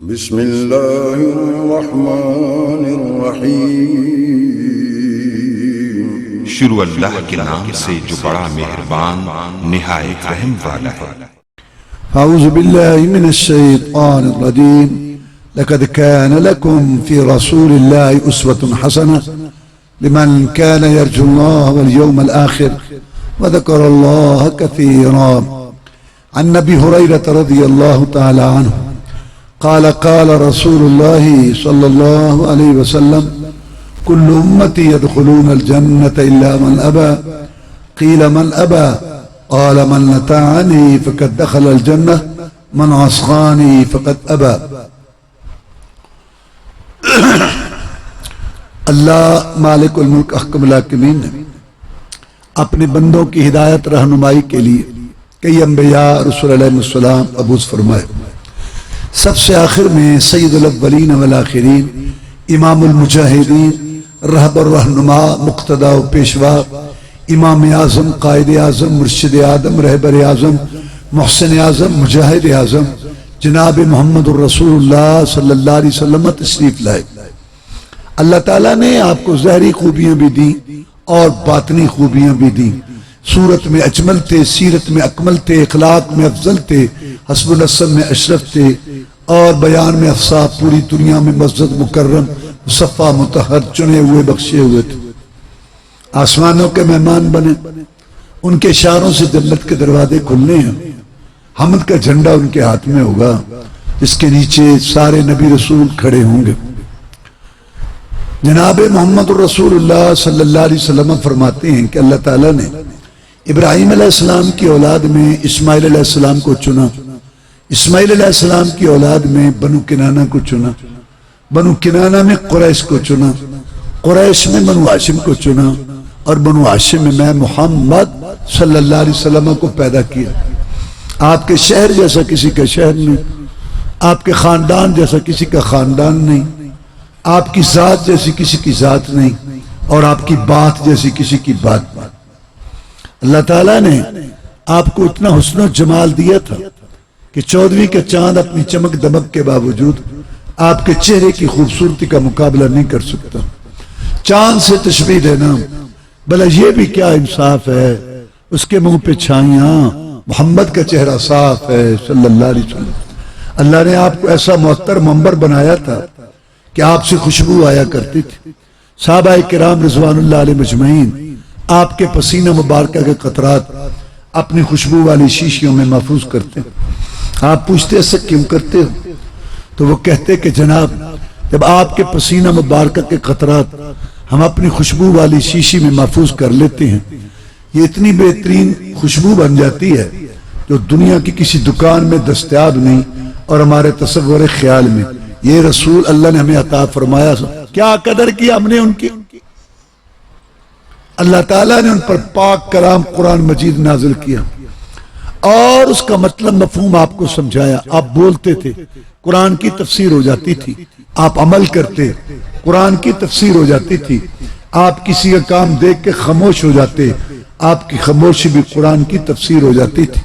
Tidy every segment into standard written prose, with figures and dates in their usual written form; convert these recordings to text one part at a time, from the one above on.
بسم اللہ الرحمن الرحیم شروع اللہ کے نام سے جو بڑا مہربان نہایت رحم والا ہے۔ اعوذ باللہ من الشیطان الرجیم لقد كان لكم في رسول الله اسوة حسنة لمن كان يرجو الله واليوم الآخر وذكر الله كثيرا۔ عن ابي هريرة رضي الله تعالى عنه قال قال رسول الله صلى الله عليه وسلم كل امتي يدخلون الجنة الا من ابى قيل من ابى قال من اطاعني فقد دخل الجنة من عصاني فقد ابى۔ اللہ مالک الملک احکم الحاکمین نے اپنے بندوں کی ہدایت رہنمائی کے لیے کئی انبیاء رسول علیہ السلام مبعوث فرمائے۔ سب سے آخر میں سید الاولین والآخرین، امام المجاہدین، رہبر رہنما، مقتدا و پیشوا، امام اعظم، قائد اعظم، مرشد اعظم، رہبر اعظم، محسن اعظم، مجاہد اعظم جناب محمد الرسول اللہ صلی اللہ علیہ وسلم تشریف لائے۔ اللہ تعالیٰ نے آپ کو ظاہری خوبیاں بھی دیں اور باطنی خوبیاں بھی دیں۔ صورت میں اجمل تھے، سیرت میں اکمل تھے، اخلاق میں افضل تھے، حسب النسب میں اشرف تھے، اور بیان میں افصاح، پوری دنیا میں معزز مکرم مصفہ مطہر چنے ہوئے بخشے ہوئے تھے۔ آسمانوں کے مہمان بنے، ان کے اشاروں سے جنت کے دروازے کھلنے ہیں، حمد کا جھنڈا ان کے ہاتھ میں ہوگا جس کے نیچے سارے نبی رسول کھڑے ہوں گے۔ جناب محمد الرسول اللہ صلی اللہ علیہ وسلم فرماتے ہیں کہ اللہ تعالیٰ نے ابراہیم علیہ السلام کی اولاد میں اسماعیل علیہ السلام کو چنا، اسماعیل علیہ السلام کی اولاد میں بنو کنانہ کو چنا، بنو کنانہ میں قریش کو چنا، قریش میں بنو ہاشم کو چنا، اور بنو ہاشم میں میں محمد صلی اللہ علیہ وسلم کو پیدا کیا۔ آپ کے شہر جیسا کسی کا شہر نہیں، آپ کے خاندان جیسا کسی کا خاندان نہیں، آپ کی ذات جیسی کسی کی ذات نہیں، اور آپ کی بات جیسی کسی کی بات۔ اللہ تعالیٰ نے آپ کو اتنا حسن و جمال دیا تھا کہ 14ویں کا چاند اپنی چمک دمک کے باوجود آپ کے چہرے کی خوبصورتی کا مقابلہ نہیں کر سکتا۔ چاند سے تشبیہ دینا بھلا یہ بھی کیا انصاف ہے، اس کے منہ پہ چھائیاں، محمد کا چہرہ صاف ہے صلی اللہ علیہ وسلم۔ اللہ نے آپ کو ایسا معطر منبر بنایا تھا کہ آپ سے خوشبو آیا کرتی تھی۔ صحابہ کرام رضوان اللہ علیہ مجمعین آپ کے پسینہ مبارکہ کے قطرات اپنی خوشبو والی شیشیوں میں محفوظ کرتے ہیں۔ آپ پوچھتے ایسا کیوں کرتے ہو؟ تو وہ کہتے کہ جناب جب آپ کے پسینہ مبارکہ کے قطرات ہم اپنی خوشبو والی شیشی میں محفوظ کر لیتے ہیں، یہ اتنی بہترین خوشبو بن جاتی ہے جو دنیا کی کسی دکان میں دستیاب نہیں اور ہمارے تصور خیال میں۔ یہ رسول اللہ نے ہمیں عطا فرمایا، کیا قدر کی ہم نے ان کی۔ اللہ تعالیٰ نے ان پر پاک کلام قرآن مجید نازل کیا اور اس کا مطلب مفہوم آپ کو سمجھایا۔ آپ بولتے تھے، قرآن کی تفسیر ہو جاتی تھی، آپ عمل کرتے، قرآن کی تفسیر ہو جاتی تھی، آپ کسی کا کام دیکھ کے خاموش ہو جاتے، آپ کی خاموشی بھی قرآن کی تفسیر ہو جاتی تھی۔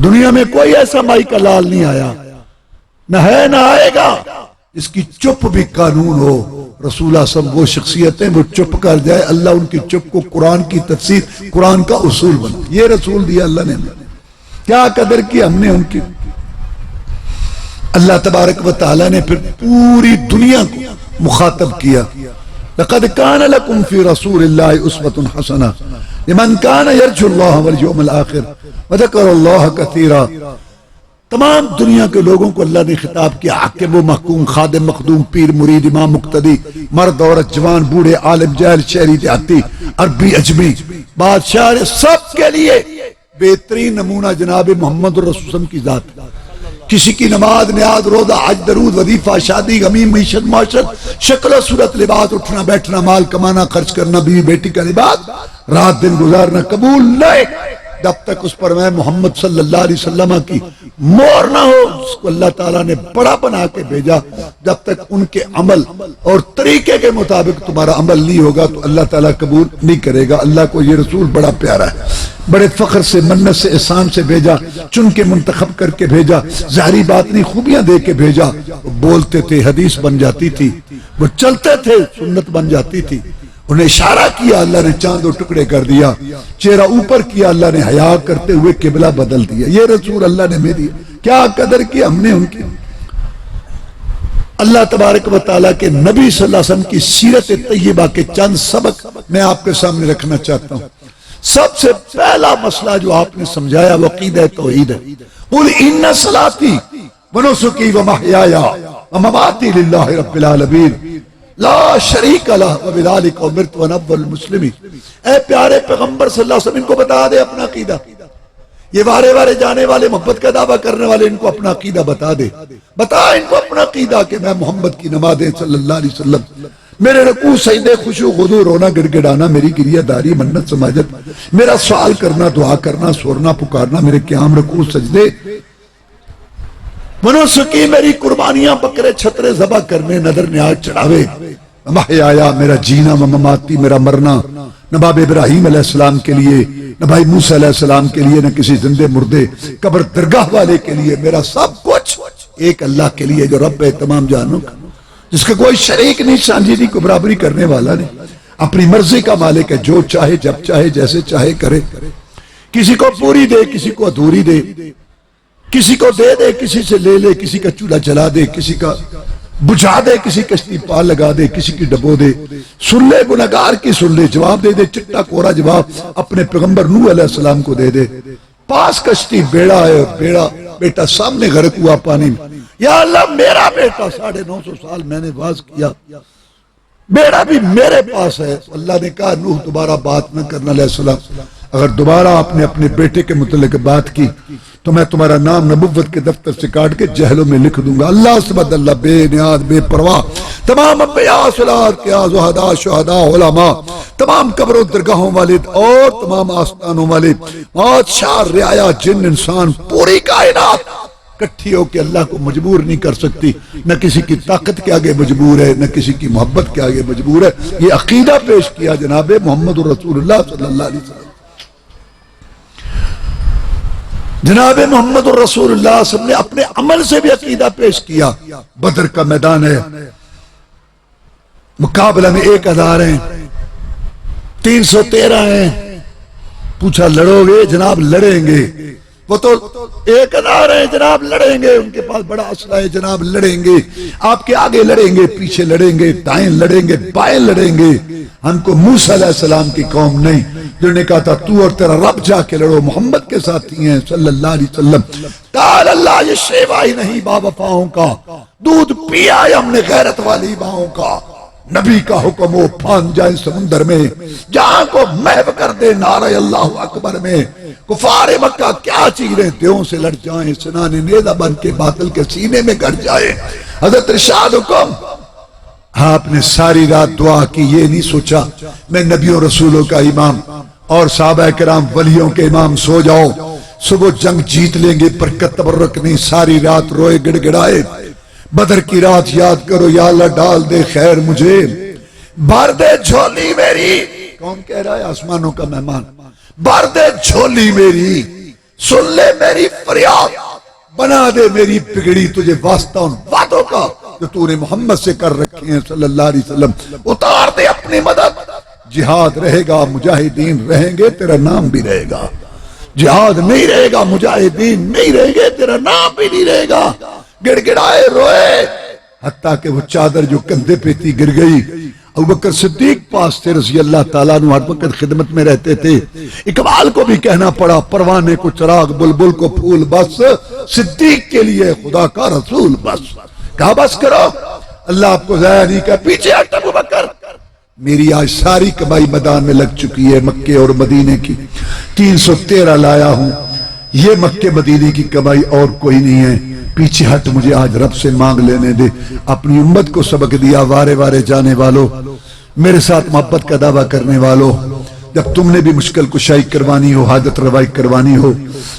دنیا میں کوئی ایسا مائی کا لال نہیں آیا، نہ ہے نہ آئے گا اس کی چپ بھی قانون ہو۔ رسول اللہ صلی اللہ علیہ وسلم وہ شخصیتیں وہ چپ کر جائے، اللہ ان کی چپ کو قرآن کی تفسیر، قرآن کا اصول بنا۔ یہ رسول دیا اللہ نے، کیا قدر کی ہم نے ان کی۔ اللہ تبارک و تعالی نے پھر پوری دنیا کو مخاطب کیا۔ لقد كان لكم في رسول الله اسوة حسنة لمن كان يرجو الله واليوم الآخر وذكر الله كثيرا۔ تمام دنیا کے لوگوں کو اللہ نے خطاب کیا، حاکم و محکوم، خادم مخدوم، پیر مرید، امام مقتدی، مرد عورت، جوان بوڑھے، عالم جاہل، شہری دیہاتی، عربی اجمی، بادشاہ، سب کے لیے بہترین نمونہ جناب محمد الرسول صلی اللہ علیہ وسلم کی ذات۔ کسی کی نماز، نیاز، روزہ، حج، درود، وظیفہ، شادی، غمی، معیشت، معاشرت، شکل و صورت، لباس، اٹھنا بیٹھنا، مال کمانا، خرچ کرنا، بیوی بیٹی کا لباس، رات دن گزارنا قبول نہیں۔ جب تک اس پر میں محمد صلی اللہ علیہ وسلم کی مہر نہ ہو، اس کو اللہ تعالیٰ نے بڑا بنا کے بھیجا. جب تک ان کے عمل اور طریقے کے مطابق تمہارا عمل نہیں ہوگا تو اللہ تعالیٰ قبول نہیں کرے گا. اللہ کو یہ رسول بڑا پیارا ہے، بڑے فخر سے، منت سے، احسان سے بھیجا، چن کے منتخب کر کے بھیجا، ظاہری باطنی خوبیاں دے کے بھیجا. وہ بولتے تھے حدیث بن جاتی تھی، وہ چلتے تھے سنت بن جاتی تھی. انہیں اشارہ کیا اللہ نے چاند و ٹکڑے کر دیا، چہرہ اوپر کیا اللہ نے حیا کرتے ہوئے قبلہ بدل دیا. یہ رسول اللہ نے میں دیا. کیا قدر کی ہم نے ان کی. اللہ تبارک و تعالیٰ کے نبی صلی اللہ علیہ وسلم کی سیرت طیبہ کے چند سبق میں آپ کے سامنے رکھنا چاہتا ہوں. سب سے پہلا مسئلہ جو آپ نے سمجھایا وہ عقیدہ توحید ہے. قل ان صلاتی ونسکی ومحیایا ومماتی للہ رب العالمین لا شریک لہ وبذالک امرت وانا اول المسلمین. اے پیارے پیغمبر صلی اللہ علیہ وسلم ان کو بتا دے اپنا عقیدہ. یہ وارے وارے جانے والے، محبت کا دعویٰ کرنے والے، ان کو اپنا عقیدہ بتا دے. بتا ان کو اپنا عقیدہ کہ میں محمد کی نمازیں صلی اللہ علیہ وسلم، میرے رکوع سجدے خشوع خضوع، رونا گڑ گڑانا، میری گریہ داری، منت سماجت، میرا سوال کرنا، دعا کرنا، سورنا پکارنا، میرے قیام رکوع سجدے، منسکی میری قربانیاں، بکرے چھترے ذبح کرنے، نظر نیاز چڑھاوے، محیایا میرا جینا، مماتی میرا مرنا، نہ باب ابراہیم علیہ السلام کے لیے، نہ بھائی موسیٰ علیہ السلام کے لیے، نہ کسی زندے مردے قبر درگاہ والے کے لیے. میرا سب کچھ ایک اللہ کے لیے جو رب ہے تمام جہانوں کا، جس کا کوئی شریک نہیں، سانجی نہیں، کوئی برابری کرنے والا نہیں، اپنی مرضی کا مالک ہے، جو چاہے جب چاہے جیسے چاہے کرے. کسی کو پوری دے، کسی کو ادھوری دے، کسی کو دے دے، کسی سے لے لے، کسی کا چولہا جلا دے، کسی کا بجھا دے، کسی کشتی پال لگا دے، کسی کی ڈبو دے. سن لے گناہگار کی، سن لے جواب دے دے. چٹا کورا جواب اپنے پیغمبر نوح علیہ السلام کو دے دے. پاس کشتی بیڑا ہے، بیڑا بیٹا سامنے غرق ہوا پانی میں. یا اللہ میرا بیٹا 950 سال میں نے واز کیا، بیڑا بھی میرے پاس ہے. اللہ نے کہا نوح دوبارہ بات نہ کرنا علیہ السلام. اگر دوبارہ آپ نے اپنے بیٹے کے متعلق بات کی تو میں تمہارا نام نبوت کے دفتر سے کاٹ کے جہلوں میں لکھ دوں گا. اللہ سبحان اللہ، بے نیاز بے پرواہ، تمام انبیاء، صلاۃ کیا، زہداء، شہداء، علماء، تمام قبروں درگاہوں والے اور تمام آستانوں والے، بادشاہ، رعایا، جن، انسان، پوری کائنات کٹھی ہو کے اللہ کو مجبور نہیں کر سکتی. نہ کسی کی طاقت کے آگے مجبور ہے، نہ کسی کی محبت کے آگے مجبور ہے. یہ عقیدہ پیش کیا جناب محمد رسول اللہ صلی اللہ علیہ وسلم. جناب محمد الرسول اللہ صلی اللہ علیہ وسلم نے اپنے عمل سے بھی عقیدہ پیش کیا. بدر کا میدان ہے، مقابلہ میں 1000 ہیں، 313 ہیں. پوچھا لڑو گے؟ جناب لڑیں گے. وہ تو 1000 ہیں جناب، لڑیں گے. ان کے پاس بڑا اسلحہ ہے جناب، لڑیں گے. آپ کے آگے لڑیں گے، پیچھے لڑیں گے، دائیں لڑیں گے، بائیں لڑیں گے. ہم کو موسیٰ علیہ السلام کی قوم نہیں، جنہوں نے کہا تھا تو اور تیرا رب جا کے لڑو، محمد کے ساتھی ہیں صلی اللہ علیہ وسلم. تعالی اللہ، یہ شیوا ہی نہیں با وفاؤں کا، دودھ پیا ہے ہم نے غیرت والی ماؤں کا. نبی کا حکم ہو پھان جائیں سمندر میں، جہاں کو محو کر دے نعرہ اللہ اکبر میں. کفار مکہ کیا چیریں دیوں سے لڑ جائیں، سنان نیزہ بن کے باطل کے سینے میں گڑ جائیں. حضرت ارشاد حکم، آپ نے ساری رات دعا کی، یہ نہیں سوچا میں نبیوں رسولوں کا امام اور صحابہ کرام ولیوں کے امام سو جاؤ، صبح جنگ جیت لیں گے، برکت تبرک نہیں. ساری رات روئے گڑ گڑائے. بدر کی رات یاد کرو، یا اللہ ڈال دے خیر مجھے، بھر دے جھولی میری. کون کہہ رہا ہے؟ آسمانوں کا مہمان. بھر دے جھولی میری، سن لے میری فریاد، بنا دے میری پگڑی تجھے واسطہ ان وعدوں کا جو تو نے محمد سے کر رکھے ہیں صلی اللہ علیہ وسلم. اتار دے اپنی مدد. جہاد رہے گا، مجاہدین رہیں گے، تیرا نام بھی رہے گا. جہاد نہیں رہے گا، مجاہدین نہیں رہیں گے، تیرا نام بھی نہیں رہے گا. گڑ گڑائے روئے، حتیٰ کہ وہ چادر جو کندھے پہ تھی گر گئی. ابوبکر صدیق پاس تھے رضی اللہ تعالیٰ عنہ، ہر وقت خدمت میں رہتے تھے. اقبال کو بھی کہنا پڑا، پروانے کو چراغ، بلبل کو پھول، بس صدیق کے لیے خدا کا رسول بس. کہا بس کرو، اللہ آپ کو ضائع نہیں کہا. پیچھے ہٹ ابوبکر، میری آج ساری کمائی میدان میں لگ چکی ہے مکے اور مدینے کی. 313 لایا ہوں، یہ مکے مدینے کی کمائی اور کوئی نہیں ہے. پیچھے ہٹ، مجھے آج رب سے مانگ لینے دے. اپنی امت کو سبق دیا، وارے وارے جانے والو، میرے ساتھ محبت کا دعویٰ کرنے والو، جب تم نے بھی مشکل کشائی کروانی ہو، حاجت روائی کروانی ہو،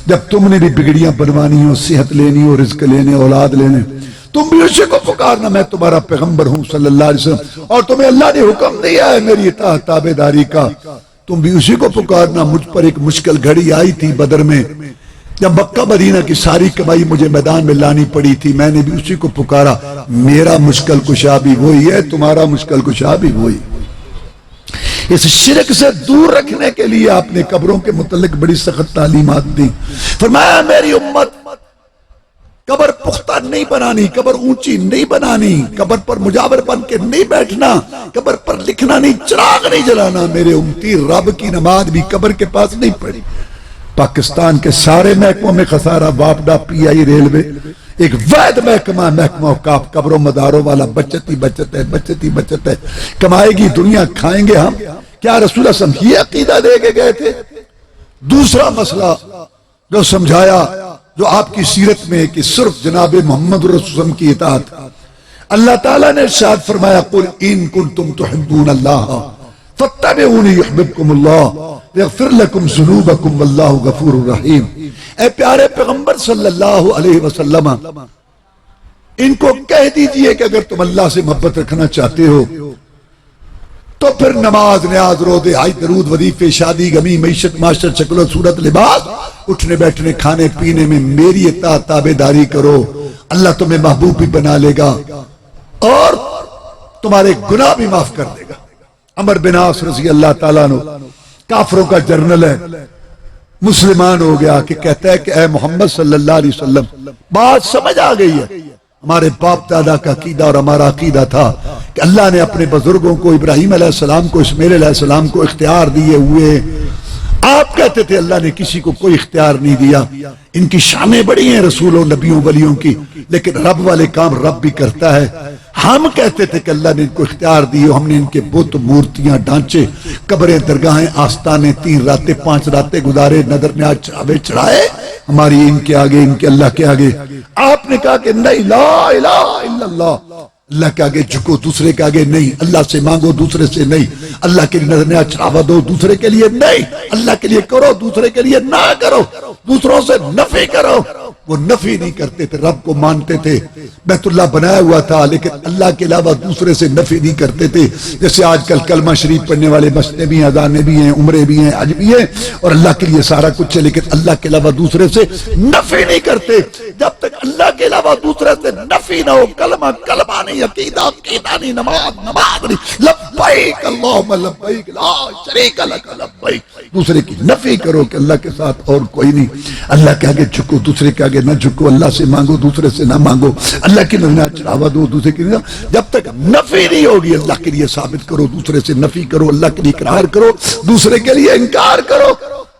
جب تم نے بھی بگڑیاں بنوانی ہو، صحت لینی ہو، رزق لینے، اولاد لینے، تم بھی اسی کو پکارنا، میں تمہارا پیغمبر ہوں صلی اللہ علیہ وسلم، اور تمہیں اللہ نے حکم دیا ہے میری اطاعت تابعداری کا، تم بھی اسی کو پکارنا۔ مجھ پر ایک مشکل گھڑی آئی تھی بدر میں، جب مکہ مدینہ کی ساری کمائی مجھے میدان میں لانی پڑی تھی، میں نے بھی اسی کو پکارا۔ میرا مشکل کشا بھی وہی ہے، تمہارا مشکل کشا بھی وہی۔ اس شرک سے دور رکھنے کے لیے آپ نے قبروں کے متعلق بڑی سخت تعلیمات دی۔ فرمایا میری امت قبر پختہ نہیں بنانی، قبر اونچی نہیں بنانی، قبر پر مجاور بن کے نہیں بیٹھنا، قبر پر لکھنا نہیں، چراغ نہیں جلانا۔ میرے امتی رب کی نماز بھی قبر کے پاس نہیں پڑھی۔ پاکستان کے سارے محکموں میں خسارہ، واپڈا، پی آئی، ریلوے، ایک واحد محکمہ، محکمہ اوقاف، قبروں مداروں والا، بچت ہی بچت ہے، بچت ہی بچت ہے، کمائے گی دنیا، کھائیں گے ہم۔ کیا رسول اللہ صلی اللہ علیہ وسلم یہ عقیدہ دے کے گئے تھے؟ دوسرا مسئلہ جو سمجھایا، جو آپ کی سیرت میں ہے کہ صرف جناب محمد رسول اللہ صلی اللہ علیہ وسلم کی اطاعت۔ اللہ تعالیٰ نے ارشاد فرمایا قل ان کنتم تحبون اللہ فاتبعونی یحببکم اللہ یغفر لکم ذنوبکم واللہ غفور الرحیم۔ اے پیارے پیغمبر صلی اللہ علیہ وسلم، ان کو کہہ دیجئے کہ اگر تم اللہ سے محبت رکھنا چاہتے ہو تو پھر نماز، نیاز، روزے، حج، درود، وظیفے، شادی، غمی، معیشت، معاشرت، شکل و صورت، لباس، اٹھنے بیٹھنے، کھانے پینے میں میری اطاعت تابعداری کرو، اللہ تمہیں محبوب بھی بنا لے گا اور تمہارے گناہ بھی معاف کر دے گا۔ عمر بن عاص رضی اللہ تعالیٰ عنہ کافروں کا جرنل ہے، مسلمان ہو گیا کہ کہتا ہے کہ اے محمد صلی اللہ علیہ وسلم، بات سمجھ آ گئی ہے، ہمارے باپ دادا کا عقیدہ اور ہمارا عقیدہ تھا کہ اللہ نے اپنے بزرگوں کو، ابراہیم علیہ السلام کو، اسماعیل علیہ السلام کو اختیار دیے ہوئے۔ آپ کہتے تھے اللہ نے کسی کو کوئی اختیار نہیں دیا۔ ان کی شانیں بڑی ہیں رسولوں، نبیوں، ولیوں کی، لیکن رب والے کام رب بھی کرتا ہے۔ ہم کہتے تھے کہ اللہ نے ان کو اختیار دی، ہم نے ان کے بت، مورتیاں، ڈھانچے، قبریں، درگاہیں، آستانے، 3 راتیں 5 راتیں گزارے، نظر نیاز چڑھاوے چڑھائے ہماری ان کے آگے، ان کے اللہ کے آگے۔ آپ نے کہا کہ نہیں، لا الہ الا اللہ، اللہ کے آگے جھکو، دوسرے کے آگے نہیں، اللہ سے مانگو، دوسرے سے نہیں، اللہ کے لیے نظر نیاز چڑھاوا دو، دوسرے کے لیے نہیں، اللہ کے لیے کرو، دوسرے کے لیے نہ کرو، دوسروں سے نفی کرو۔ وہ نفی نہیں کرتے تھے، رب کو مانتے تھے، بیت اللہ بنایا ہوا تھا، لیکن اللہ کے علاوہ دوسرے سے نفی نہیں کرتے تھے۔ جیسے آج کل کلمہ شریف پڑھنے والے مسجدیں بھی ہیں، اذانیں بھی ہیں، عمرے بھی ہیں، حج بھی ہیں، اور اللہ کے لیے سارا کچھ ہے، لیکن اللہ کے علاوہ دوسرے سے نفی نہیں کرتے۔ جب تک اللہ کے علاوہ دوسرے سے نفی نہ ہو، کلمہ کلمہ نہیں، عقیدہ عقیدہ نہیں، نماز نماز نہیں، لبیک اللہم لبیک لا شریک لک لبیک، دوسرے کی نفی کرو کہ اللہ کے ساتھ اور کوئی نہیں، اللہ کے آگے جھکو، دوسرے کے آگے نہ جھکو، اللہ سے مانگو، دوسرے سے نہ مانگو، اللہ کی نظر چڑھاوا دو، دوسرے کی نظر۔ جب تک نفی نہیں ہوگی اللہ کے لیے ثابت کرو، دوسرے سے نفی کرو، اللہ کے لیے اقرار کرو، دوسرے کے لیے انکار کرو۔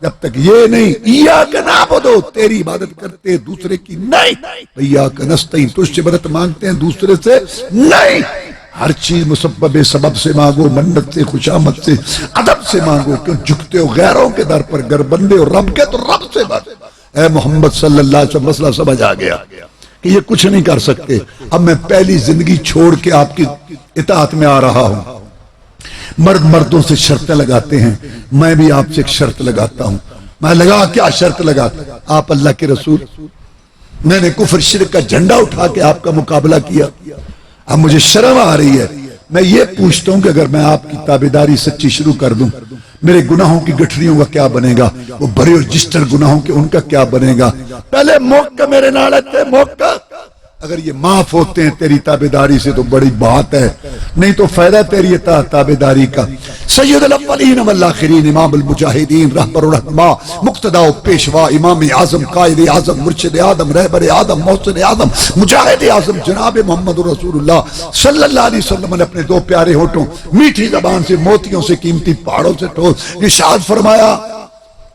جب تک یہ نہیں، ایاک نعبد، تیری عبادت کرتے ہیں، دوسرے کی نہیں، ایاک نستعین، تجھ سے مدد مانگتے ہیں، دوسرے سے نہیں۔ ہر چیز مسبب سبب سے مانگو، منت سے، خوشامد سے، ادب سے مانگو، کیوں جھکتے ہو غیروں کے در پر؟ گر بندے ہو رب کے تو رب سے بات۔ اے محمد صلی اللہ علیہ وسلم، مسئلہ سمجھ آ گیا کہ یہ کچھ نہیں کر سکتے۔ اب میں پہلی زندگی چھوڑ کے آپ کی اطاعت میں آ رہا ہوں۔ مرد مردوں سے شرطیں لگاتے ہیں، میں بھی آپ سے ایک شرط لگاتا ہوں۔ میں لگا کیا شرط لگاتا؟ آپ اللہ کے رسول، میں نے کفر شرک کا جھنڈا اٹھا کے آپ کا مقابلہ کیا، اب مجھے شرم آ رہی ہے۔ میں یہ پوچھتا ہوں کہ اگر میں آپ کی تابعداری سچی شروع کر دوں، میرے گناہوں کی گٹھریوں کا کیا بنے گا؟ وہ بڑے اور رجسٹر گناہوں کے ان کا کیا بنے گا؟ پہلے موقع میرے نال ہے، موقع اگر یہ معاف ہوتے ہیں تیری تابعداری سے تو بڑی بات ہے، نہیں تو فائدہ تیری تابعداری کا۔ سید الاولین والآخرین، امام المجاہدین، رہبر الرحماء، مقتدا و پیشوا، امام اعظم، قائد اعظم، مرشد اعظم، رہبر اعظم، محسن اعظم، مجاہد اعظم، جناب محمد رسول اللہ صلی اللہ علیہ وسلم نے اپنے 2 پیارے ہونٹوں، میٹھی زبان سے، موتیوں سے، قیمتی پہاڑوں سے ٹھوس ارشاد فرمایا،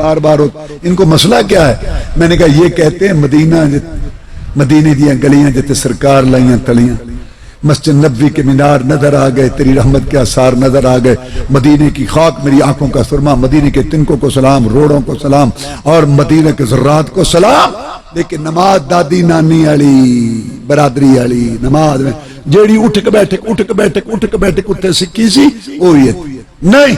بار بار ان کو مسئلہ کیا ہے؟ میں نے کہا یہ کہتے ہیں مدینے دیا گلیاں جتے سرکار لائیاں تلیاں، مسجد نبوی کے مینار نظر آ گئے، تیری رحمت کے آثار نظر آ گئے، مدینے کی خاک میری آنکھوں کا سرما، مدینے کے تنکوں کو سلام، روڑوں کو سلام، اور مدینے کے ذرات کو سلام، لیکن نماز دادی نانی علی برادری علی نماز میں جیڑی اٹھ کے بیٹھے کتے سکھی سی وہی ہے نہیں،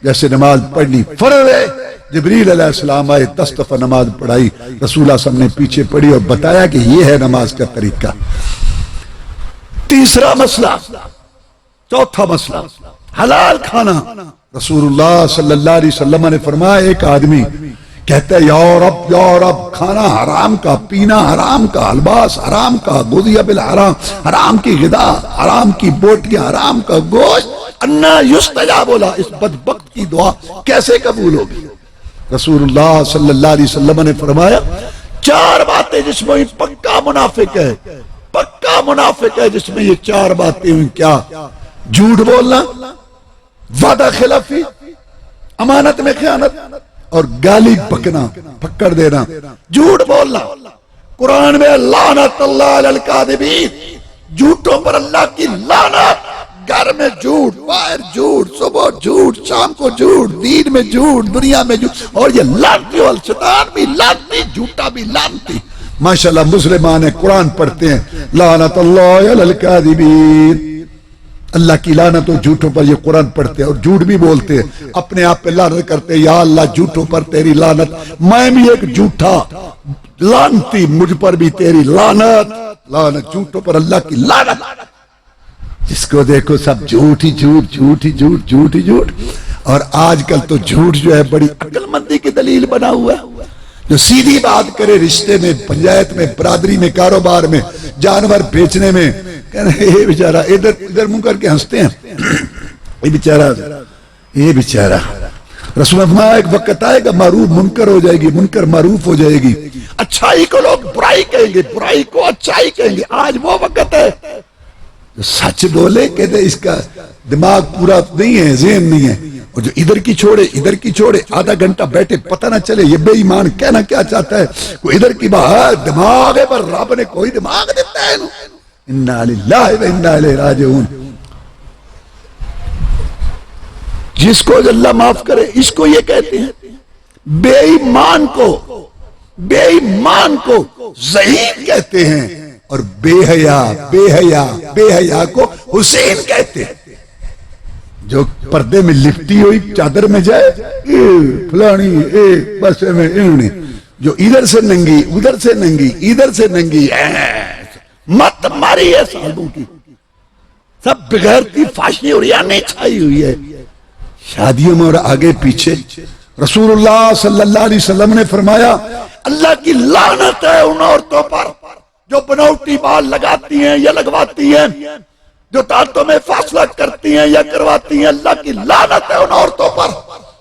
جیسے نماز پڑھنی فرض ہے۔ جبریل علیہ السلام آئے، 10 دفعہ نماز پڑھائی، رسول اللہ صلی اللہ علیہ وسلم نے پیچھے پڑھی اور بتایا کہ یہ ہے نماز کا طریقہ۔ تیسرا مسئلہ، چوتھا مسئلہ حلال کھانا۔ رسول اللہ صلی اللہ علیہ وسلم نے فرمایا ایک آدمی کہتا ہے یا رب کھانا حرام کا، پینا حرام کا، لباس حرام کا، غذی بالحرام، حرام کی غذا، حرام کی بوٹیاں، حرام کا گوشت، انا یستجاب لا، اس بدبخت کی دعا کیسے قبول ہوگی؟ رسول اللہ صلی اللہ علیہ وسلم نے فرمایا 4 باتیں جس میں پکا منافق ہے جس میں یہ 4 باتیں ہوئی۔ کیا؟ جھوٹ بولنا، وعدہ خلافی، امانت میں خیانت، اور گالی بکنا، پکڑ دینا۔ جھوٹ بولنا، قرآن میں لعنت اللہ علی الکاذبین، جھوٹوں پر اللہ کی لعنت۔ گھر میں جھوٹ، باہر جھوٹ، صبح جھوٹ، شام کو جھوٹ، دین میں جھوٹ، دنیا میں جھوٹ، اور یہ لعنتی والشیطان بھی لعنتی، جھوٹا بھی لعنتی۔ ماشاءاللہ مسلمان قرآن پڑھتے ہیں لعنت اللہ علی الکاذبین، اللہ کی لعنت و جھوٹوں پر یہ قرآن پڑھتے ہیں، اور جھوٹ بھی بولتے ہیں، اپنے آپ پہ لعنت کرتے ہیں، یا اللہ جھوٹوں پر تیری لعنت، میں بھی ایک جھوٹا لعنتی، مجھ پر بھی تیری لعنت، جھوٹوں پر اللہ کی لعنت۔ جس کو دیکھو سب جھوٹ ہی جھوٹ، اور آج کل تو جھوٹ جو ہے بڑی عقل مندی کی دلیل بنا ہوا ہے۔ جو سیدھی بات کرے رشتے میں، پنچایت میں، برادری میں، کاروبار میں، جانور بیچنے میں، کہنا یہ بیچارہ ادھر منہ کر کے ہنستے ہیں، یہ بیچارہ رسول اللہ فرمایا ایک وقت آئے گا معروف منکر ہو جائے گی، منکر معروف ہو جائے گی، اچھائی کو لوگ برائی کہیں گے، برائی کو اچھائی کہیں گے۔ آج وہ وقت ہے جو سچ بولے، کہتے اس کا دماغ پورا نہیں ہے، ذہن نہیں ہے، اور جو ادھر کی چھوڑے آدھا گھنٹہ بیٹھے پتہ نہ چلے یہ بے ایمان کہنا کیا چاہتا ہے، کوئی ادھر کی بات دماغ ہے، پر رب نے کوئی دماغ دیتا ہے۔ انا للہ و انا الیہ راجعون۔ جس کو اللہ معاف کرے اس کو یہ کہتے ہیں، بے ایمان کو ضعیف کہتے ہیں، اور بے حیا کو حسین کہتے ہیں۔ جو پردے میں لپٹی ہوئی چادر میں جائے فلانی بس میں انہوں، جو ادھر سے ننگی ادھر سے ننگی ادھر سے ننگی، مت ماری ہے سالوں کی، سب بغیرتی فاشی اور یعنی چھائی ہوئی ہے شادیوں میں اور آگے پیچھے۔ رسول اللہ صلی اللہ علیہ وسلم نے فرمایا اللہ کی لعنت ہے ان عورتوں پر جو بناوٹی بال لگاتی ہیں یا لگواتی ہیں، جو دانتوں میں فاصلہ کرتی ہیں یا کرواتی ہیں۔ اللہ کی لعنت ہے ان عورتوں پر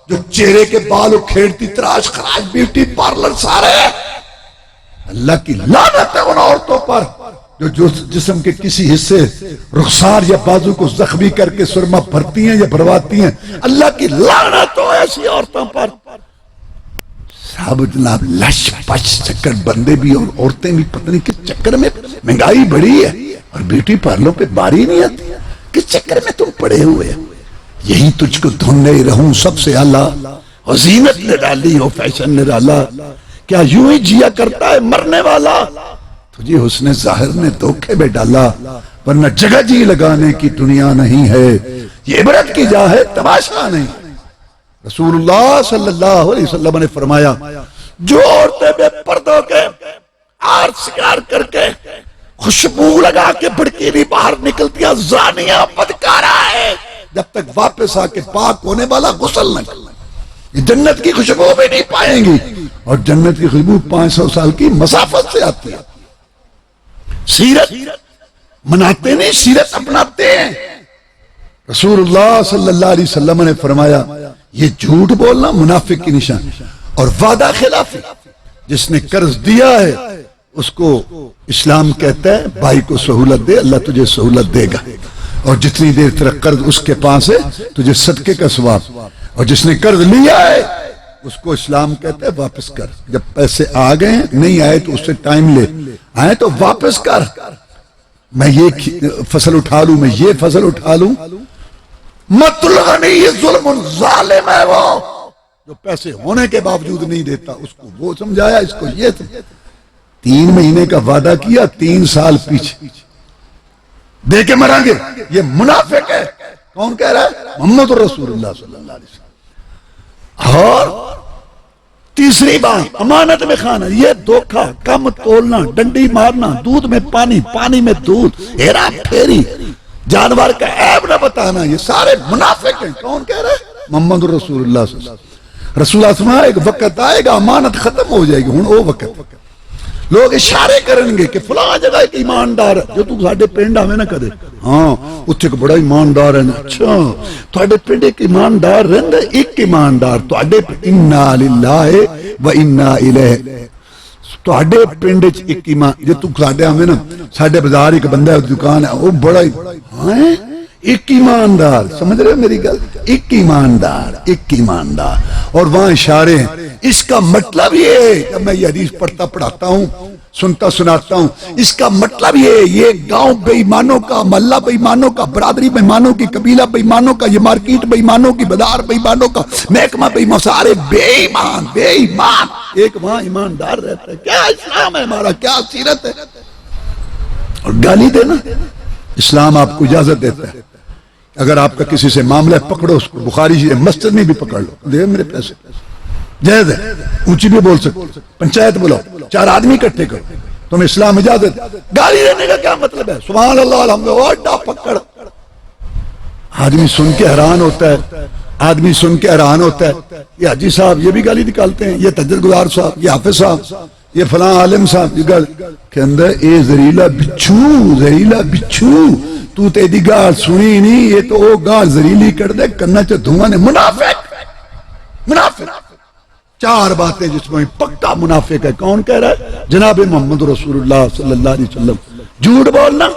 جو چہرے کے بال اکھیڑتی، تراش خراش بیوٹی پارلر سارے ہیں۔ اللہ کی لعنت ہے ان عورتوں پر جو جسم کے کسی حصے رخسار یا بازو کو زخمی کر کے سرما بھرتی ہیں یا بھرواتی ہیں۔ اللہ کی لعنت ہو ایسی عورتوں پر۔ صاحب جناب لش پش چکر، بندے بھی اور عورتیں بھی پتہ نہیں کس چکر میں، مہنگائی بڑی ہے اور بیوٹی پارلروں پہ باری نہیں آتی، کس چکر میں تم پڑے ہوئے؟ یہی تجھ کو دھننے رہوں سب سے اعلیٰ، اور زینت نے ڈالی ہو فیشن نے ڈالا، کیا یوں ہی جیا کرتا ہے مرنے والا؟ تجھے حسن ظاہر نے دھوکے میں ڈالا، ورنہ جگہ جی لگانے کی دنیا نہیں ہے، یہ عبرت کی جا ہے تماشا نہیں۔ رسول اللہ صلی اللہ علیہ وسلم نے فرمایا جو عورتیں بے پردوں کے آر سکار کر کے خوشبو لگا کے بھڑکیلی باہر نکلتیاں زانیاں بدکارا ہے، جب تک واپس آ کے پاک ہونے والا غسل نہ کرنا یہ جنت کی خوشبو بھی نہیں پائیں گی، اور جنت کی خوشبو 500 سال کی مسافت سے آتی ہے۔ سیرت مناتے نہیں، سیرت اپناتے ہیں۔ رسول اللہ صلی اللہ علیہ وسلم نے فرمایا یہ جھوٹ بولنا منافق کی نشان، اور وعدہ خلافی، جس نے قرض دیا ہے اس کو اسلام کہتا ہے بھائی کو سہولت دے، اللہ تجھے سہولت دے گا۔ اور جتنی دیر تیرا قرض اس کے پاس ہے تجھے صدقے کا ثواب، اور جس نے قرض لیا ہے اس کو اسلام کہتا ہے واپس کر، جب پیسے آ گئے نہیں آئے تو اس سے ٹائم لے، آئے تو واپس کر، میں یہ فصل اٹھا لوں، میں یہ فصل اٹھا لوں، مت الغنی یہ ظلم ظالم ہے وہ جو پیسے ہونے کے باوجود نہیں دیتا، اس کو وہ سمجھایا، اس کو یہ 3 مہینے کا وعدہ کیا، 3 سال پیچھے دے کے مریں گے، یہ منافق ہے۔ کون کہہ رہا ہے؟ محمد رسول اللہ صلی اللہ علیہ وسلم۔ اور تیسری بات امانت میں کھانا، یہ دھوکہ، کم تولنا، ڈنڈی مارنا، دودھ میں پانی، پانی میں دودھ، ہیرا پھیری، جانور کا عیب نہ بتانا، یہ سارے منافق ہیں۔ کون کہہ رہا ہے؟ محمد رسول اللہ صلی اللہ علیہ وسلم۔ رسول اللہ صلی اللہ علیہ وسلم، ایک وقت آئے گا امانت ختم ہو جائے گی، ہوں وہ وقت لوگ اشارے کریں گے کہ فلاں جگہ ایک ایماندار ہے، جو تو ساڈے پنڈ آویں نہ کدے، ہاں اتھے ایک بڑا ایماندار ہے، اچھا تواڈے پنڈ ایک ایماندار رہندا، ایک ایماندار تواڈے، انا للہ و انا الیہ، تواڈے پنڈ وچ ایک ایمان، جو تو ساڈے آویں نا، ساڈے بازار ایک بندہ ہے، دکان ہے، وہ بڑا ہاں ایک ایماندار، سمجھ رہے ہو میری گل؟ ایک ایماندار، ایک ایماندار، اور وہاں اشارے ہیں۔ اس کا مطلب یہ ہے کہ میں یہ حدیث پڑھتا پڑھاتا ہوں، سنتا سناتا ہوں، اس کا مطلب یہ گاؤں بے ایمانوں کا، محلہ بے ایمانوں کا، برادری بے ایمانوں کی، قبیلہ بے ایمانوں کا، یہ مارکیٹ بے ایمانوں کی، بازار بے ایمانوں کا، محکمہ بے ایمان، سارے بے ایمان، بے ایمان، ایک وہاں ایماندار رہتا ہے۔ کیا اسلام ہے ہمارا، کیا سیرت ہے؟ اور گالی دینا، اسلام آپ کو اجازت دیتا ہے، اگر آپ کا کسی سے معاملہ ہے پکڑو اس کو، بخاری سے مسجد میں بھی پکڑ لو، دے میرے پیسے، جائز ہے، اونچی بھی بول سکتے، پنچایت بلاؤ، 4 آدمی اکٹھے کرو، تمہیں اسلام اجازت۔ گالی دینے کا کیا مطلب ہے؟ سبحان اللہ الحمدللہ، پکڑ۔ آدمی سن کے حیران ہوتا ہے، آدمی سن کے حیران ہوتا ہے، یہ حاجی صاحب یہ بھی گالی نکالتے ہیں، یہ تجدید گزار صاحب، یہ حافظ صاحب، یہ فلاں عالم صاحب، یہ گل کہ اندر اے زہریلا بچھو، زہریلا بچھو، تو تیری گال سنی نہیں، یہ تو وہ گال زہریلی کر دے کرنا چاہ دھواں نے، منافق، منافق۔ 4 باتیں جس میں پکا منافق ہے۔ کون کہہ رہا ہے؟ جناب محمد رسول اللہ صلی اللہ علیہ وسلم۔ جھوٹ بولنا،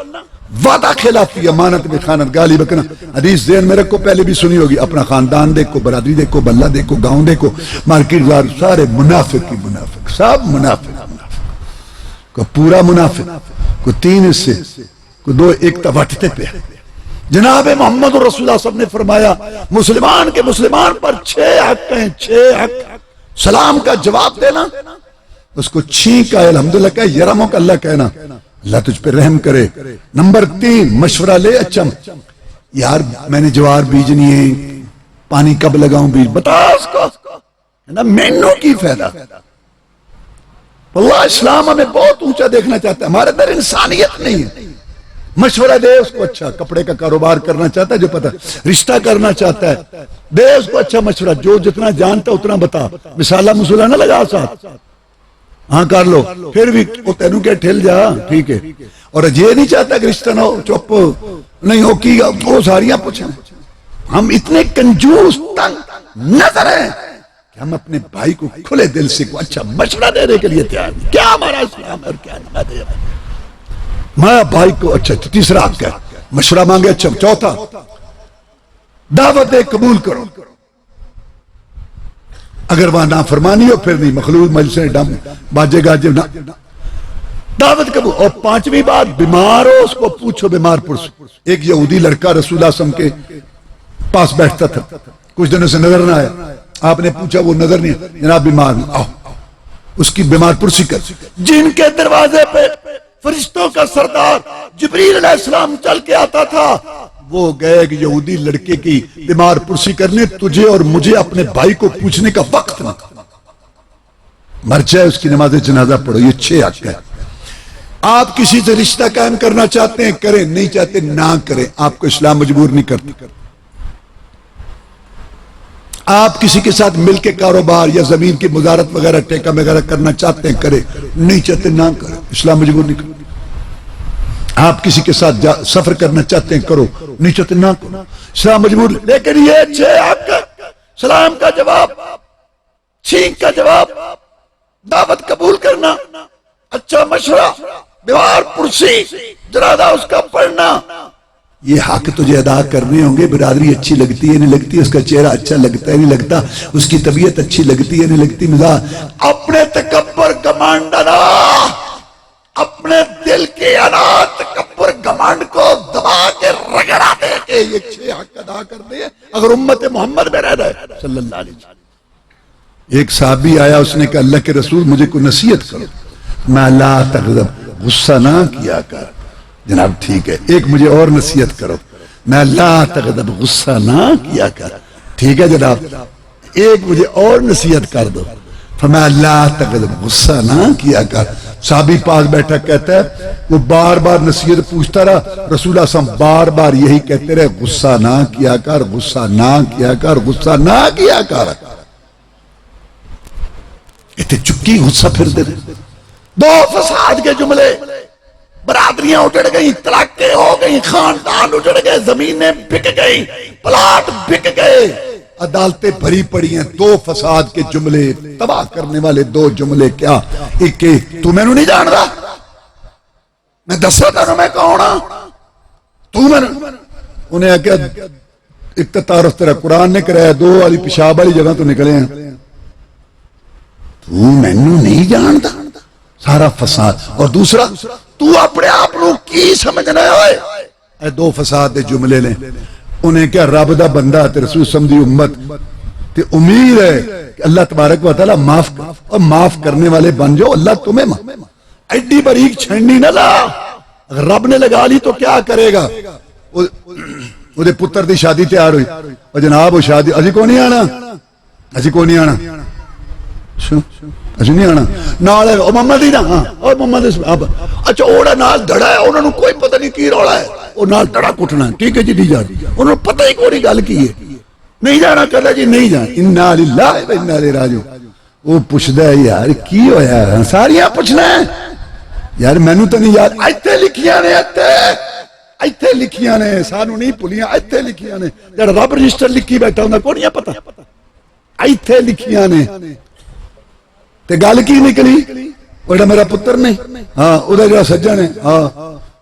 وعدہ خلافی، امانت میں خیانت، گالی بکنا۔ حدیث ذہن میں رکھو، پہلے بھی سنی ہوگی، اپنا خاندان دیکھو، برادری دیکھو، بلہ دیکھو، گاؤں دیکھو، مارکیٹ بازار، سارے منافق ہی منافق، سب منافق، منافق، کوئی پورا منافق، کوئی 3 حصے، کوئی 2، ایک توٹتے پہ۔ جناب محمد رسول اللہ صلی اللہ علیہ وسلم نے فرمایا مسلمان کے مسلمان پر 6 حق ہیں، 6 حق۔ سلام کا جواب دینا، اس کو چھینک کا الحمدللہ کہے، یرمو کا اللہ کہنا، اللہ تجھ پہ رحم کرے۔ نمبر 3 مشورہ لے، اچھا یار میں نے جوار بیجنی ہے، پانی کب لگاؤں بیج، بتا اس کو، مینو کی فائدہ۔ واللہ اسلام ہمیں بہت اونچا دیکھنا چاہتا ہے، ہمارے اندر انسانیت نہیں ہے۔ مشورہ دے اس کو، اچھا کپڑے کا کاروبار کرنا چاہتا ہے، جو پتہ رشتہ کرنا چاہتا ہے، دے اس کو اچھا مشورہ، جو جتنا جانتا اتنا بتا، مثالہ مسولہ نہ لگا ساتھ، ہاں کر لو، پھر بھی وہ تینوں کے ٹھل جا، ٹھیک ہے۔ اور یہ نہیں چاہتا کہ رشتہ نہ ہو، چپ نہیں ہو کی وہ ساریاں پوچھیں۔ ہم اتنے کنجوس تنگ نظر ہیں کہ ہم اپنے بھائی کو کھلے دل سے کو اچھا مشورہ دینے کے لیے تیار ہیں۔ کیا ہمارا اسلام ہے اور کیا نہیں؟ میں بھائی کو اچھا، تیسرا حق ہے مشورہ مانگے، اچھا چوتھا دعوت دے، قبول کرو، اگر وہاں نافرمانی ہو پھر نہیں، مخلوق مجلسیں ڈم باجے گاجے نہ، دعوت قبول۔ اور 5ویں بات، بیمار ہو اس کو پوچھو، بیمار پرسو۔ ایک یہودی لڑکا رسول اللہ صلی اللہ علیہ وسلم کے پاس بیٹھتا تھا، کچھ دنوں سے نظر نہ آیا، آپ نے پوچھا، وہ نظر نہیں، جناب بیمار ہوں، آؤ اس کی بیمار پرسی کر۔ جن کے دروازے پہ فرشتوں کا سردار جبریل علیہ السلام چل کے آتا تھا، وہ گئے ایک یہودی لڑکے کی بیمار پرسی کرنے، تجھے اور مجھے اپنے بھائی کو پوچھنے کا وقت نہ، مر جائے اس کی نماز جنازہ پڑھو۔ یہ 6 حق ہے۔ آپ کسی سے رشتہ قائم کرنا چاہتے ہیں کریں، نہیں چاہتے نہ کریں، آپ کو اسلام مجبور نہیں کرتا۔ آپ کسی کے ساتھ مل کے کاروبار یا زمین کی مزارت وغیرہ ٹیکہ وغیرہ کرنا چاہتے ہیں کریں، نہیں چاہتے نہ کریں، اسلام مجبور نہیں کرتا۔ آپ کسی کے ساتھ سفر کرنا چاہتے ہیں کرو، نہیں چاہتے نہ کرو، اسلام مجبور۔ لیکن یہ 6 حق، سلام کا جواب، چھینک کا جواب، دعوت قبول کرنا، اچھا مشورہ، بیمار پرسی، جنازہ اس کا پڑھنا، یہ حق تجھے ادا کرنے ہوں گے. برادری اچھی لگتی ہے نہیں لگتی, اس کا چہرہ اچھا لگتا ہے نہیں لگتا, اس کی طبیعت اچھی لگتی ہے نہیں لگتی, مزاج اپنے تکبر گمانڈ انا, اپنے دل کے انا تکبر گمانڈ کو دبا کے رگڑا دے کے یہ 6 حق ادا کر دے اگر امت محمد میں رہ رہے صلی اللہ علیہ وسلم. ایک صحابی آیا, اس نے کہا اللہ کے رسول مجھے کوئی نصیحت کرو. میں لا تغضب, غصہ نہ کیا کر. جناب ٹھیک ہے, ایک مجھے اور نصیحت کرو. میں لا تغضب, غصہ نہ کیا کر. ٹھیک ہے جناب, ایک مجھے اور نصیحت کر دو. فرمایا لا تغضب, غصہ نہ کیا کر. صحابی پاس بیٹھا کہتا ہے وہ بار بار نصیحت پوچھتا رہا, رسول اللہ صلی اللہ علیہ وسلم بار بار یہی کہتے رہے غصہ نہ کیا کر, غصہ نہ کیا کر, غصہ نہ کیا کر. اتنے چکی غصہ پھر دے. 2 فساد کے جملے, برادریاں اجڑ گئیں, طلاقیں ہو گئیں, خاندان اجڑ گئے, زمینیں بک گئیں, پلاٹ بک گئے, عدالتیں بھری پڑی ہیں. 2 فساد کے جملے, تباہ کرنے والے 2 جملے. کیا ایک کہ تو میں نہیں جان رہا, میں دسا تھا میں کون ہاں, تو میں انہیں کیا ایک تعارف تیرا قرآن نے کرایا, 2 والی پیشاب والی جگہ تو نکلے ہیں, تو میں نہیں جانتا. سارا فساد. اور دوسرا تو اپنے آپ کو کی سمجھنا ہے. اے 2 فساد دے جملے نے. انہیں کیا رب دا بندہ تے رسول سمجھی امت تے امید ہے کہ اللہ تبارک و تعالی معاف اور معاف کرنے والے بن جاؤ. اللہ تمہیں ایڈی باریک چھڑنی نہ لا, اگر رب نے لگا لی تو کیا کرے گا. وہ پتر دی شادی تیار ہوئی, اور جناب وہ شادی اجی کو نہیں آنا, اجی کو نہیں آنا, اچھا نہیں آنا نال ہے محمد ہی نا, اور محمد اچھا اوڑا نال دڑا ہے, انہوں نے کوئی پتہ نہیں کی روڑا ہے, وہ نال دڑا کٹنا ہے. ٹھیک ہے جی نہیں جانا, انہوں نے پتہ ہی کوئی گل کی ہے, نہیں جانا کہتا جی نہیں جانا. انا للہ و انا الیہ راجعون. وہ پوچھدا ہے یار کی ہویا, ساریاں پوچھنا ہے یار, مینوں تو نہیں یاد. ایتھے لکھیاں نے, ایتھے لکھیاں نے, سانو نہیں بھولیاں, ایتھے لکھیاں نے. جڑا رب رجسٹر لکھی بیٹھا ہوندا کوئی نہیں پتہ, ایتھے لکھیاں نے. تے گل کی نکلی, وہ میرا پتر نہیں, ہاں وہ جڑا سجن ہے, ہاں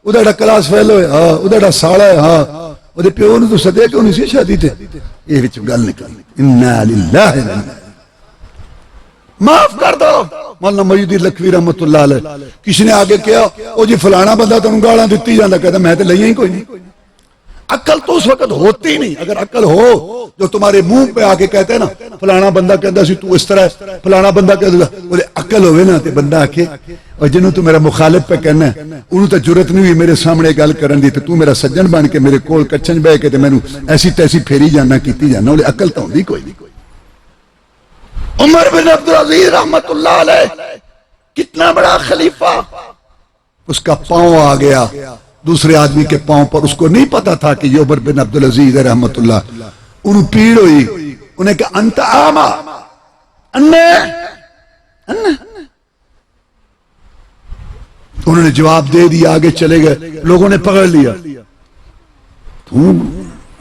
وہ جڑا کلاس فیل ہوئے, ہاں وہ جڑا سالا ہے, ہاں وہ پیو نے تو سدیا کیوں نہیں سی شادی تے. یہ وچ گل نکلی. انا للہ معاف کر دو. مولانا محی لکھوی رحمت اللہ علیہ کسی نے آگے کیا وہ جی فلانا بندہ تمہیں گالاں دتی جاندا, کہتا میں تے لئیاں ہی کوئی نہیں. عقل تو اس وقت ہوتی نہیں. اگر عقل ہو جو تمہارے منہ پہ آ کے کہتے ہیں نا فلانا بندہ کہتا سی تو اس طرح ہے, فلانا بندہ کہتا وہ عقل ہوئے نا تے بندہ آکھے اور جنہوں تو میرا مخالف پہ کہنا ہے انہوں تو جرت نہیں ہوئی میرے سامنے گل کرن دی, تو میرا سجن بن کے میرے کول کچھن بہ کے تے مینوں ایسی تیسی پھیری جانا کیتی جانا. وہ عقل تو ہوندی کوئی نہیں. عمر بن عبدالعزیز رحمت اللہ علیہ کتنا بڑا خلیفہ, اس کا پاؤں آ گیا دوسرے آدمی کے پاؤں پر, اس کو نہیں پتا تھا کہ یہ عمر بن عبدالعزیز رحمت اللہ. انہوں پیڑ ہوئی, انہیں کہا انت آما, انہوں نے جواب دے دیا, آگے چلے گئے, لوگوں نے پکڑ لیا. تو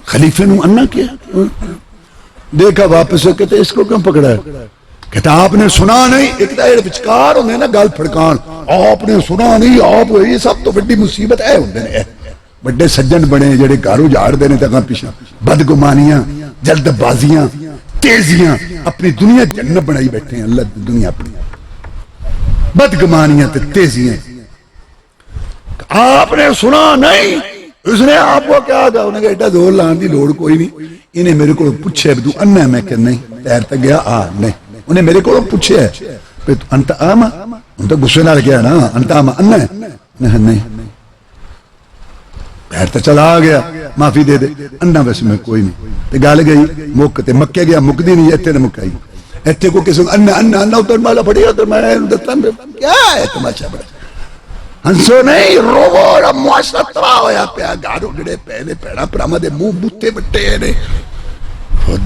خلیفے نے انا کیا, دیکھا واپس سے, کہتے اس کو کیوں پکڑا ہے, کہتا آپ نے سنا نہیں. ایک دائر وچکار ہوندے نا گل پھڑکان, آپ نے سنا نہیں, آپ یہ سب تو بڑی مصیبت ہے. ہوندے نے بڑے سجن بنے جڑے گھر اجاڑ دے نے تے پیچھے بدگمانیاں, جلد بازیاں, تیزیاں, اپنی دنیا جنت بنائی بیٹھے ہیں. اللہ دنیا اپنی بدگمانیاں تے تیزیاں. آپ نے سنا نہیں, اس نے آپ کو کیا کہا, انہیں کہا ایڈا زور لان دی لوڑ کوئی نہیں. انہیں میرے کو پوچھے تو انا, میں کہ نہیں تیر تک گیا آ نہیں. انہیں میرے کو پوچھے انت آما, ان تو غصے نال گیا نا, انت آما انا نہیں پیر تو چلا آ گیا, معافی دے دے. انا ویسے میں کوئی نہیں. تے گل گئی مک تے مکے گیا, مکدی نہیں اتنے نے مکائی. اتنے کو کسی انا انا انا ادھر مالا پڑی ادھر میں کیا ہے تماشا بڑا ہنسو نہیں رو. معاشرہ تباہ ہویا پیا, گھر اجڑے پے نے, پیڑا پراما دے منہ بوتے بٹے نے,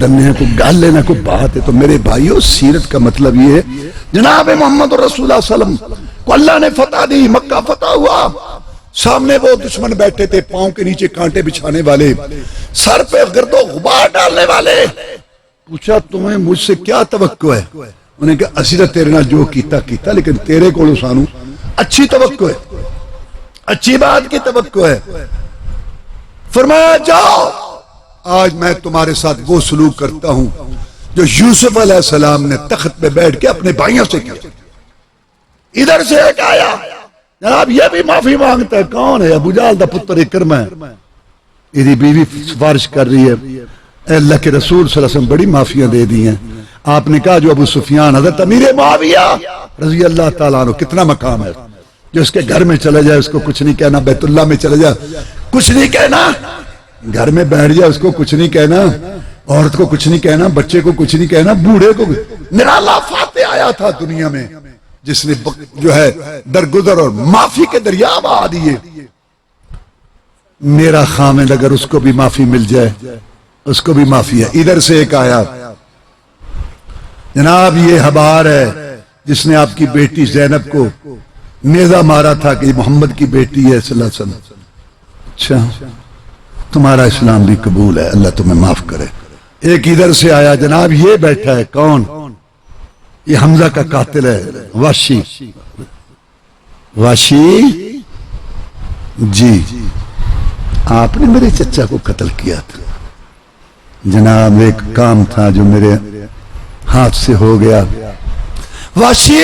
دنیا کو گل ہے نہ کوئی بات ہے. تو میرے بھائیو سیرت کا مطلب یہ ہے جناب محمد رسول اللہ صلی اللہ علیہ وسلم کو اللہ نے فتح دی, مکہ فتح ہوا, سامنے وہ دشمن بیٹھے تھے, پاؤں کے نیچے کانٹے بچھانے والے, سر پہ گرد و غبار ڈالنے والے. پوچھا تمہیں مجھ سے کیا توقع ہے, انہیں کہا اسی نے تیرے نال جو کیتا لیکن تیرے کو سانو اچھی توقع ہے, اچھی بات کی توقع ہے. فرمایا جاؤ آج میں تمہارے ساتھ وہ سلوک کرتا ہوں جو یوسف علیہ السلام نے تخت پہ بیٹھ کے اپنے بھائیوں سے کیا۔ ادھر سے ایک آیا جناب یہ بھی معافی مانگتا ہے، کون ہے؟ ابو جہل دا پتر اکرمہ ہے، یہ بیوی سفارش کر رہی ہے اے اللہ کے رسول صلی اللہ علیہ وسلم بڑی معافیاں دے دی ہیں۔ آپ نے کہا جو ابو سفیان حضرت امیر معاویہ رضی اللہ تعالیٰ عنہ کتنا مقام ہے، جو اس کے گھر میں چلے جائے اس کو کچھ نہیں کہنا، بیت اللہ میں چلے جائے کچھ نہیں کہنا، گھر میں بیٹھ جائے اس کو کچھ نہیں کہنا، عورت کو کچھ نہیں کہنا، بچے کو کچھ نہیں کہنا، بوڑھے کو نرالا فاتح آیا تھا دنیا میں جس نے جو ہے درگزر اور معافی کے دریا بہا دیے۔ میرا خامد اگر اس کو بھی معافی مل جائے اس کو بھی معافی ہے۔ ادھر سے ایک آیا جناب یہ حبار ہے جس نے آپ کی بیٹی زینب کو نیزہ مارا تھا کہ یہ محمد کی بیٹی ہے صلی اللہ علیہ وسلم، اچھا تمہارا اسلام بھی قبول ہے، اللہ تمہیں معاف کرے۔ ایک ادھر سے آیا جناب یہ بیٹھا ہے کون؟ یہ حمزہ کا قاتل ہے واشی، واشی جی آپ نے میرے چچا کو قتل کیا تھا جناب، ایک کام تھا جو میرے ہاتھ سے ہو گیا، واشی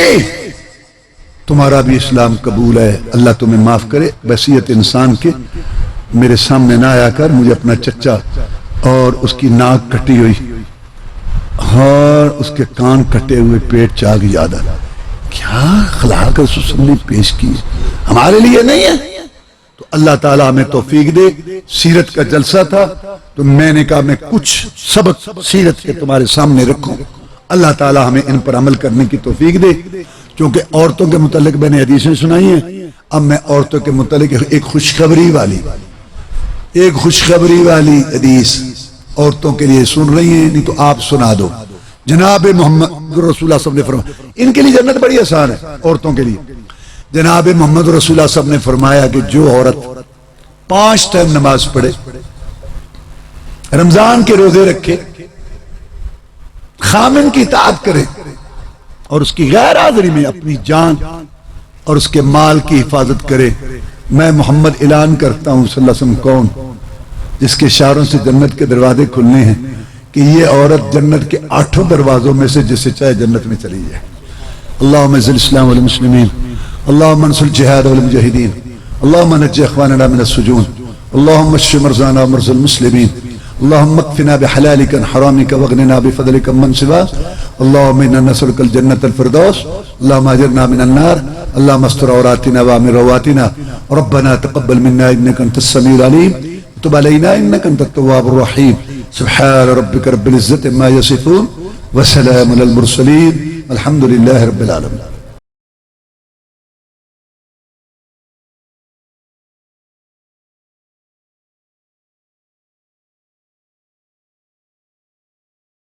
تمہارا بھی اسلام قبول ہے، اللہ تمہیں معاف کرے۔ وصیت انسان کے میرے سامنے نہ آیا کر، مجھے اپنا چچا اور اس کی ناک کٹی ہوئی اور اس کے کان کٹے ہوئے پیٹ چاک یاد آ، کیا اخلاق رسول نے پیش کی ہمارے لیے نہیں ہے؟ تو اللہ تعالیٰ ہمیں توفیق دے۔ سیرت کا جلسہ تھا تو میں نے کہا میں کچھ سبق سیرت کے تمہارے سامنے رکھوں، اللہ تعالیٰ ہمیں ان پر عمل کرنے کی توفیق دے۔ کیونکہ عورتوں کے متعلق میں نے حدیثیں سنائی ہیں، اب میں عورتوں کے متعلق ایک خوشخبری والی حدیث عورتوں کے لیے سن رہی ہیں، نہیں تو آپ سنا دو۔ جناب محمد رسول اللہ صلی اللہ علیہ وسلم نے فرمایا ان کے لیے جنت بڑی آسان ہے عورتوں کے لیے، جناب محمد رسول اللہ صلی اللہ علیہ وسلم نے فرمایا کہ جو عورت 5 ٹائم نماز پڑھے، رمضان کے روزے رکھے، خامن کی اطاعت کرے اور اس کی غیر حاضری میں اپنی جان اور اس کے مال کی حفاظت کرے، میں محمد اعلان کرتا ہوں صلی اللہ علیہ وسلم کون جس کے اشاروں سے جنت کے دروازے کھلنے ہیں کہ یہ عورت جنت کے 8 دروازوں میں سے جسے چاہے جنت میں چلی جائے۔ اللہم اعز الاسلام والمسلمین، اللہم انصر الجہاد والمجاہدین، اللہم نجی اخواننا من السجون، اللہم اشف مرضانا ومرضى المسلمین، اللہم اکفنا بحلالک عن حرامک واغننا بفضلک من سواک، اللہم انا نسألک الجنة الفردوس، اللہم اجرنا من النار، اللہم استر عوراتنا وامن رواتنا، ربنا تقبل منا انک انت السمیع العلیم، تب علینا انک انت التواب الرحیم، سبحان ربک رب العزة ما یصفون وسلام علی المرسلین، الحمد للہ رب العالمین۔